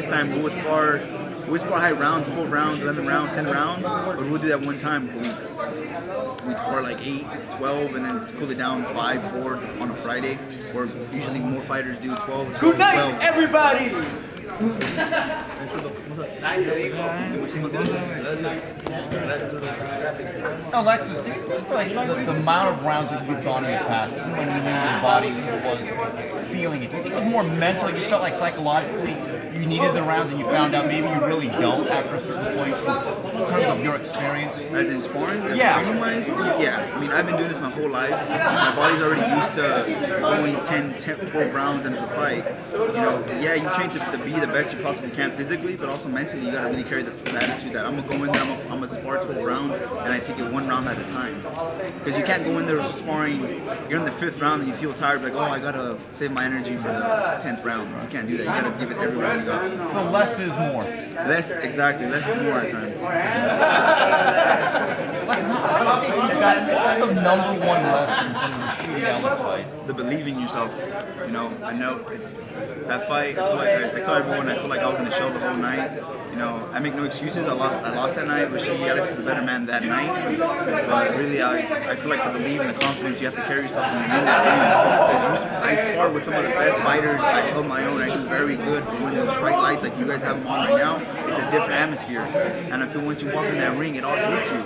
this time we'll spar high rounds, 12 rounds, 11 rounds, 10 rounds, but we'll do that one time a week. We spar like 8, 12, and then cool it down 5, 4 on a Friday, or usually more fighters do 12, 12 Good night, 12. everybody! Alexis, do you think like the amount of rounds that you've gone in the past, even when you knew your body was feeling it, do you think it was more mental? You felt like psychologically you needed the rounds and you found out maybe you really don't after a certain point in terms of your experience? As in sparring? Yeah. Wise? Yeah. I mean, I've been doing this my whole life. My body's already used to going 10, 12 rounds into the fight. You know, yeah, you train to be the best you possibly can physically, but also mentally, you gotta really carry the attitude that I'm gonna go in there, I'm gonna spar 12 rounds, and I take it one round at a time. Because you can't go in there sparring, you're in the 5th round and you feel tired, like, oh, I gotta save my energy for the 10th round. You can't do that. You gotta give it every round you got. So less is more. Less, exactly. Less is more at times. What's the number one lesson from the shooting down this fight? The believing in yourself. You know, I know that fight. I feel like I tell everyone I feel like I was in the show the whole night. You know, I make no excuses. I lost that night, but Alex is a better man that night. But really, I feel like the belief and the confidence you have to carry yourself when you know that. I spar with some of the best fighters. I held my own. I do very good. But when there's bright lights like you guys have them on right now, it's a different atmosphere. And I feel once you walk in that ring, it all hits you.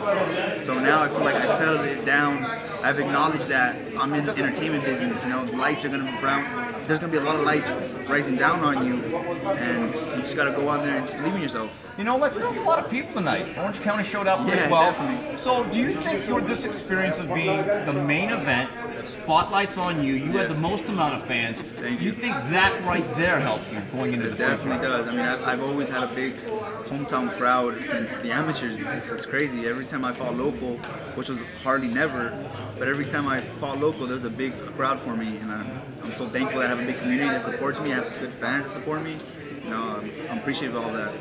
So now I feel like I've settled it down. I've acknowledged that I'm in the entertainment business. You know, the lights are gonna be brown. There's gonna be a lot of lights rising down on you, and you just gotta go out there and just believe in yourself. You know, like, there was a lot of people tonight. Orange County showed up pretty well. Definitely. So, do you think this experience of being the main event, spotlights on you, you had the most amount of fans? Thank you. you. Think that right there helps you going into It the definitely does. I mean, I've always had a big hometown crowd since the amateurs. It's crazy. Every time I fought local, which was hardly never, but every time I fought local, there's a big crowd for me, and I'm so thankful that I have a big community that supports me. I have good fans that support me. You know, I'm appreciative of all that.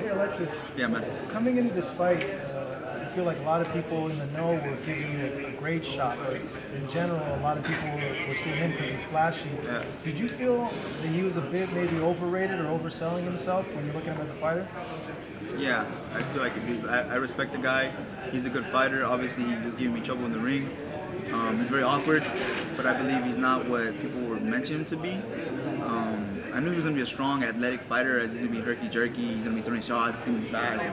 Hey Alexis. Yeah, man. Coming into this fight, I feel like a lot of people in the know were giving you a great shot. But in general, a lot of people were seeing him because he's flashy. Yeah. Did you feel that he was a bit maybe overrated or overselling himself when you look at him as a fighter? Yeah, I feel like I respect the guy. He's a good fighter. Obviously, he was giving me trouble in the ring. He's very awkward, but I believe he's not what people were mentioning him to be. I knew he was going to be a strong, athletic fighter, as he's going to be herky-jerky, he's going to be throwing shots, he's going to be fast.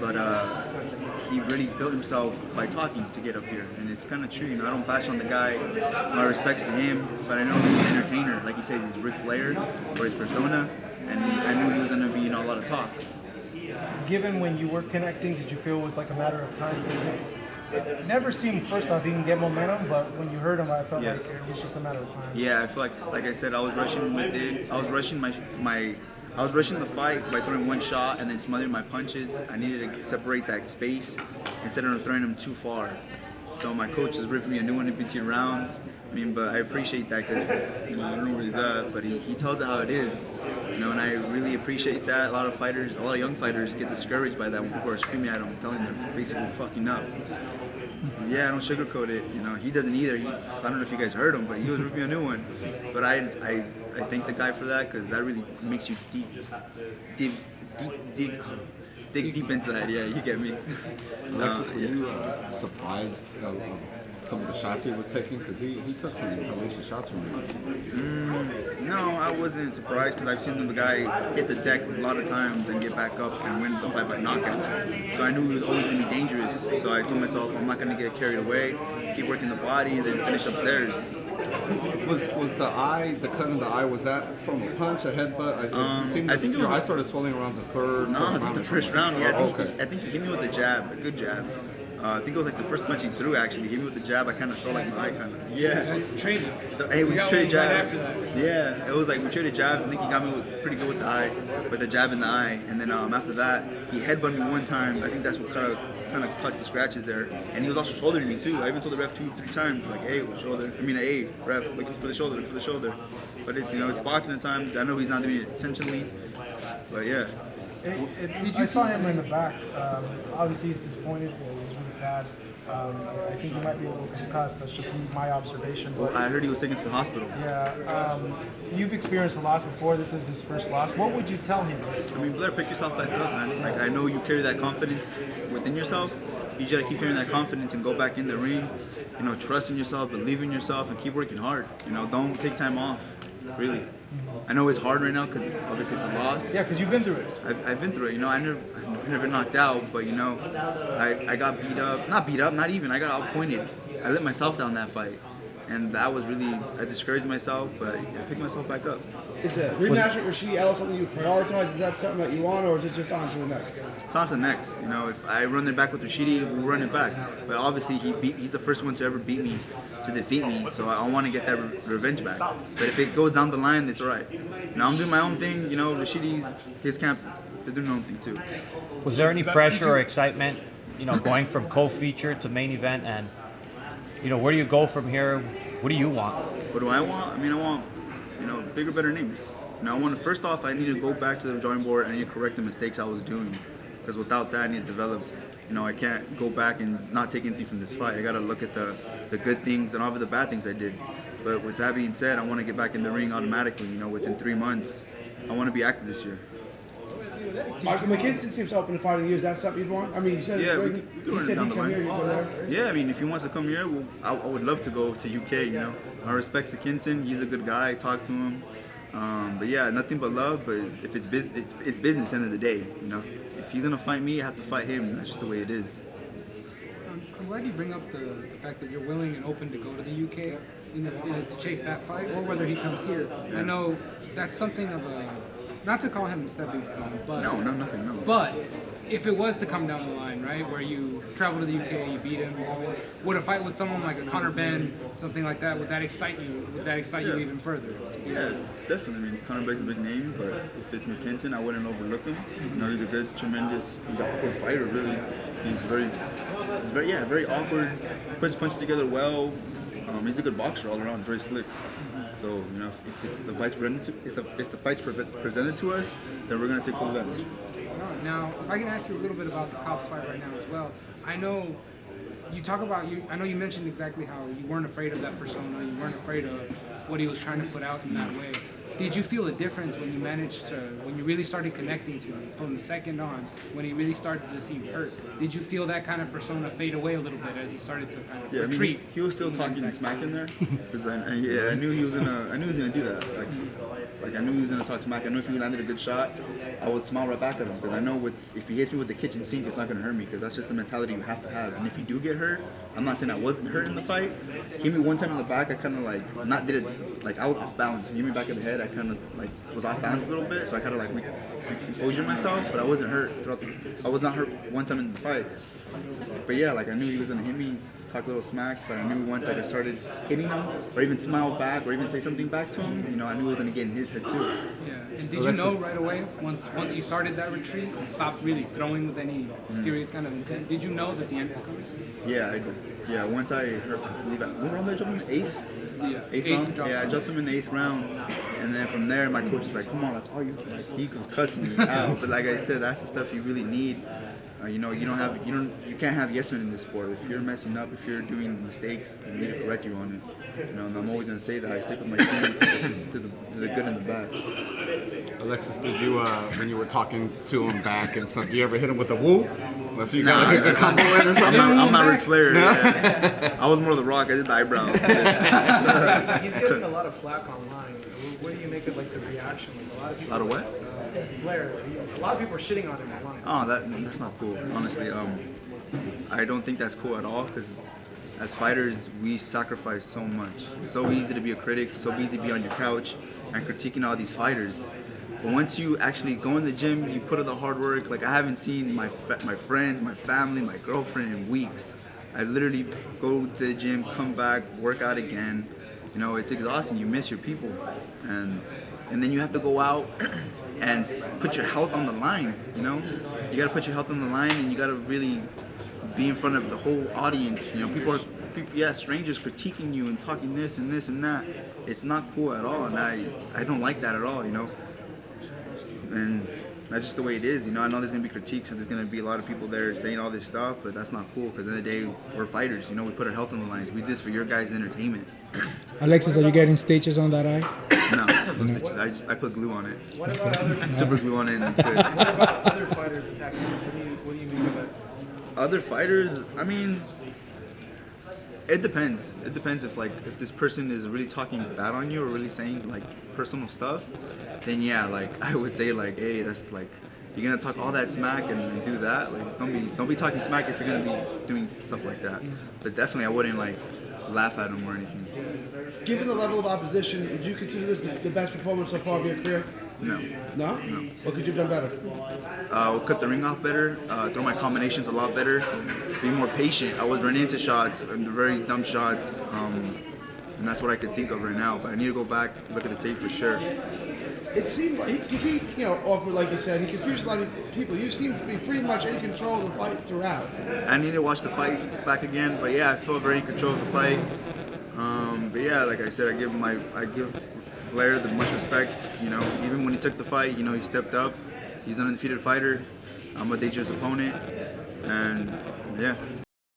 But he really built himself by talking to get up here, and it's kind of true. You know, I don't bash on the guy. My respects to him, but I know he's an entertainer. Like he says, he's Ric Flair for his persona, and I knew he was going to be, a lot of talk. Given when you were connecting, did you feel it was like a matter of time? Because it never seemed, first off, he can get momentum, but when you heard him, I felt like it was just a matter of time. Yeah, I feel like I said, I was rushing with it. I was rushing I was rushing the fight by throwing one shot and then smothering my punches. I needed to separate that space instead of throwing them too far. So my coach is ripping me a new one in between rounds. I mean, but I appreciate that because I don't know where he's at, but he tells it how it is. And I really appreciate that. A lot of young fighters get discouraged by that when people are screaming at them, telling them they're basically fucking up. Yeah, I don't sugarcoat it. He doesn't either. I don't know if you guys heard him, but he was ripping a new one. But I thank the guy for that because that really makes you dig deep inside. Yeah, you get me. Alexis, were you surprised of some of the shots he was taking? Because he took some hellacious shots from you. No, I wasn't surprised because I've seen the guy hit the deck a lot of times and get back up and win the fight by knockout. So I knew he was always going to be dangerous. So I told myself, I'm not going to get carried away, keep working the body, and then finish upstairs. Was the cut in the eye, was that from a punch, a headbutt? I think your eye started swelling around the third. No, the first round. Yeah, okay. I think he hit me with a jab, a good jab. I think it was like the first punch he threw. Actually, he hit me with the jab. I kind of felt like my eye kind of. Yeah. Training. Hey, we traded jabs. Right after that. Yeah, it was like we traded jabs. I think he got me pretty good with the eye, with the jab in the eye. And then after that, he headbutted me one time. I think that's what kind of clutched the scratches there. And he was also shouldering me too. I even told the ref 2-3 times, like, hey, shoulder. Hey, ref, look for the shoulder, look for the shoulder. But it's boxing at times. I know he's not doing it intentionally, but yeah. I saw him in the back. Obviously, he's disappointed. He was really sad. I think he might be a little concussed. That's just my observation. But I heard he was taken to the hospital. yeah, you've experienced a loss before. This is his first loss. What would you tell him? I mean, Blair, pick yourself back up, man. Like, I know you carry that confidence within yourself. You gotta keep carrying that confidence and go back in the ring. You know, trust in yourself, believe in yourself, and keep working hard. You know, don't take time off. Really. I know it's hard right now because obviously it's a loss. Yeah, because you've been through it. I've been through it. You know, I've never been knocked out, but you know, I got beat up. Not beat up, not even. I got outpointed. I let myself down that fight, and that was really. I discouraged myself, but I picked myself back up. Is a rematch with Rashidi Ellis something you prioritize? Is that something that you want, or is it just on to the next? It's on to the next. You know, if I run it back with Rashidi, we'll run it back. But obviously, he's the first one to ever beat me, to defeat me. So I want to get that revenge back. But if it goes down the line, it's all right. Now I'm doing my own thing. You know, Rashidi's, his camp, they're doing their own thing too. Was there any pressure or excitement, you know, going from co-feature to main event, and you know, where do you go from here? What do you want? What do I want? I mean, I want, you know, bigger, better names. You know, I want to, first off, I need to go back to the drawing board and I need to correct the mistakes I was doing. Because without that, I need to develop. You know, I can't go back and not take anything from this fight. I got to look at the good things and all of the bad things I did. But with that being said, I want to get back in the ring automatically. You know, within 3 months, I want to be active this year. Michael McKinson seems open to fighting you. Is that something you'd want? I mean, you said Yeah, we he can run it said down he'd the come line. here, you go there. Yeah, I mean, if he wants to come here, well, I would love to go to UK, you know. My respects to Kinson. He's a good guy. I talked to him. But yeah, nothing but love. But if it's business, it's business. End of the day, you know. If he's gonna fight me, I have to fight him. That's just the way it is. I'm glad you bring up the fact that you're willing and open to go to the UK to chase that fight, or whether he comes here. I know that's something of a, not to call him a stepping stone, but Nothing. But if it was to come down the line, right, where you travel to the UK, you beat him, would a fight with someone like a Conor Ben, something like that, would that excite you? Would that excite you even further? Yeah, definitely. I mean, Conor Ben's a big name, but if it's McKinson, I wouldn't overlook him. You know, he's a good, tremendous, he's an awkward fighter, really. He's very awkward. Puts punches together well. He's a good boxer all around, very slick. So, you know, if it's the fight's presented to us, then we're gonna take full advantage. Now, if I can ask you a little bit about the Cobbs fight right now as well. I know you talk about I know you mentioned exactly how you weren't afraid of that persona, you weren't afraid of what he was trying to put out in that way. Did you feel a difference when you really started connecting to him from the second on, when he really started to seem hurt? Did you feel that kind of persona fade away a little bit as he started to kind of retreat? I mean, he was still talking smack in there, because I knew he was gonna do that. Like I knew he was gonna talk smack. I knew if he landed a good shot, I would smile right back at him, because I know if he hits me with the kitchen sink, it's not gonna hurt me, because that's just the mentality you have to have. And if you do get hurt, I'm not saying I wasn't hurt in the fight. He hit me one time in the back. I kind of I was off balance. He hit me back in the head. I kind of was off balance a little bit, so I kind of composure myself, but I wasn't hurt I was not hurt one time in the fight. But yeah, I knew he was gonna hit me, talk a little smack, but I knew once I started hitting him, or even smile back, or even say something back to him, you know, I knew it was gonna get in his head too. Yeah, and did you know right away, once he started that retreat and stopped really throwing with any serious kind of intent, did you know that the end was coming? Yeah, I did. Yeah, once I heard, I believe we were on there jumping in eighth round. Yeah, I jumped him in the 8th round, and then from there, my coach was like, "Come on, that's all you." He was cussing me out, but like I said, that's the stuff you really need. You know, you can't have yes men in this sport. If you're messing up, if you're doing mistakes, you need to correct you on it. You know, and I'm always gonna say that. I stick with my team to the good and the bad. Alexis, did you, when you were talking to him back and stuff, do you ever hit him with a woo? If you got a combo in or something? I'm not Ric Flair. Yeah. I was more The Rock. I did the eyebrow. He's getting a lot of flack online. What do you make of the reaction? A lot of people. A lot of what? Blair. A lot of people are shitting on him online. Oh, that's not cool. Honestly, I don't think that's cool at all, because as fighters, we sacrifice so much. It's so easy to be a critic. It's so easy to be on your couch and critiquing all these fighters. But once you actually go in the gym, you put in the hard work. I haven't seen my friends, my family, my girlfriend in weeks. I literally go to the gym, come back, work out again. You know, it's exhausting. You miss your people, and then you have to go out and put your health on the line. You know, you got to put your health on the line, and you got to really be in front of the whole audience. You know, strangers critiquing you and talking this and this and that. It's not cool at all, and I don't like that at all. You know, and that's just the way it is. You know, I know there's gonna be critiques and there's gonna be a lot of people there saying all this stuff, but that's not cool. Because at the end of the day, we're fighters. You know, we put our health on the lines. We do this for your guys' entertainment. Alexis, are you getting stitches on that eye? No stitches. I put glue on it. What about other Super glue on it, and it's good. What about other fighters attacking you? What do you mean by that? Other fighters, I mean, it depends. It depends if this person is really talking bad on you or really saying like personal stuff, then yeah, like I would say like, hey, that's like, you're gonna talk all that smack and do that. Like don't be talking smack if you're gonna be doing stuff like that. But definitely I wouldn't like laugh at them or anything. Given the level of opposition, would you consider this the best performance so far of your career? No. No? What could you have done better? Cut the ring off better, throw my combinations a lot better, be more patient. I was running into shots, and very dumb shots, and that's what I could think of right now. But I need to go back, look at the tape for sure. It seemed like he awkward, like you said. He confused a lot of people. You seem to be pretty much in control of the fight throughout. I need to watch the fight back again, but yeah, I felt very in control of the fight. But yeah, like I said, I give Blair the much respect. You know, even when he took the fight, you know, he stepped up. He's an undefeated fighter. I'm a dangerous opponent, and yeah.